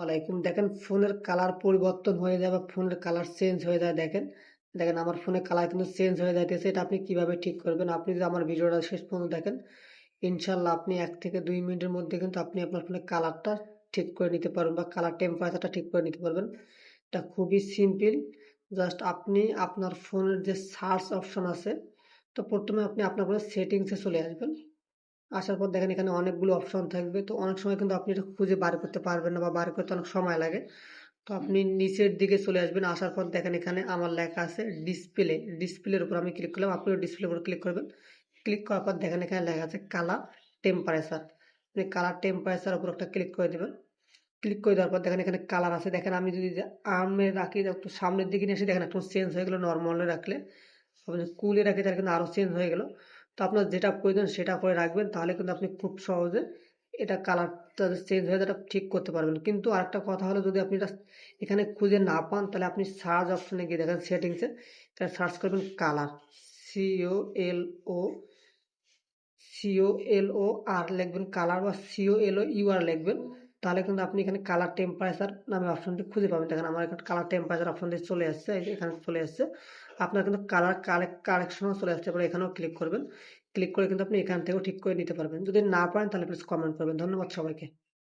ওয়ালাইকুম। দেখেন ফোনের কালার পরিবর্তন হয়ে যায় বা ফোনের কালার চেঞ্জ হয়ে যায়। দেখেন দেখেন আমার ফোনের কালার কিন্তু চেঞ্জ হয়ে যাইতেছে। এটা আপনি কিভাবে ঠিক করবেন? আপনি যদি আমার ভিডিওটা শেষ পর্যন্ত দেখেন, ইনশাল্লাহ আপনি 1 থেকে 2 মিনিটের মধ্যে কিন্তু আপনি আপনার ফোনের কালারটা ঠিক করে নিতে পারবেন বা কালার টেম্পারেচারটা ঠিক করে নিতে পারবেন। এটা খুবই সিম্পল। জাস্ট আপনি আপনার ফোনের যে সার্চ অপশন আছে, তো প্রথমে আপনি আপনার ফোনের সেটিংসে চলে আসবেন। আসার পর দেখেন এখানে অনেকগুলো অপশন থাকবে, তো অনেক সময় কিন্তু আপনি এটা খুঁজে বার করতে পারবেন না বা বার করতে অনেক সময় লাগে। তো আপনি নিচের দিকে চলে আসবেন, আসার পর দেখেন এখানে আমার লেখা আছে ডিসপ্লে। ডিসপ্লের উপর আমি ক্লিক করলাম, আপনিও ডিসপ্লের উপর ক্লিক করবেন। ক্লিক করার পর দেখেন এখানে লেখা আছে কালার টেম্পারেচার। আপনি কালার টেম্পারেচার উপর একটা ক্লিক করে দেবেন। ক্লিক করে দেওয়ার পর দেখেন এখানে কালার আছে। দেখেন আমি যদি আর্মে রাখি, একটু সামনের দিকে নিয়ে এসে দেখেন একটু চেঞ্জ হয়ে গেলো। নর্মালে রাখলে, আপনি যদি কুলে রাখি তাহলে কিন্তু আরো চেঞ্জ হয়ে গেল। তো আপনার যেটা প্রয়োজন সেটা করে রাখবেন, তাহলে কিন্তু আপনি খুব সহজে এটা কালারটা চেঞ্জ হয়ে যেটা ঠিক করতে পারবেন। কিন্তু আরেকটা কথা হলো, যদি আপনি এটা এখানে খুঁজে না পান, তাহলে আপনি সার্চ অপশনে গিয়ে দেখেন সেটিংসে, তাহলে সার্চ করবেন কালার, COLO COLOR লিখবেন কালার, বা COLOUR লিখবেন। তাহলে কিন্তু আপনি এখানে কালার টেম্পারেচার নামে অপশনটি খুঁজে পাবেন। দেখেন আমার এখানে কালার টেম্পারেচার অপশনটি চলে আসছে, এই যে এখানে চলে আসছে। আপনার কিন্তু কালার কারেকশনও চলে আসছে, এবার এখানেও ক্লিক করবেন। ক্লিক করে কিন্তু আপনি এখান থেকেও ঠিক করে নিতে পারবেন। যদি না পারেন তাহলে প্লিজ কমেন্ট করবেন। ধন্যবাদ সবাইকে।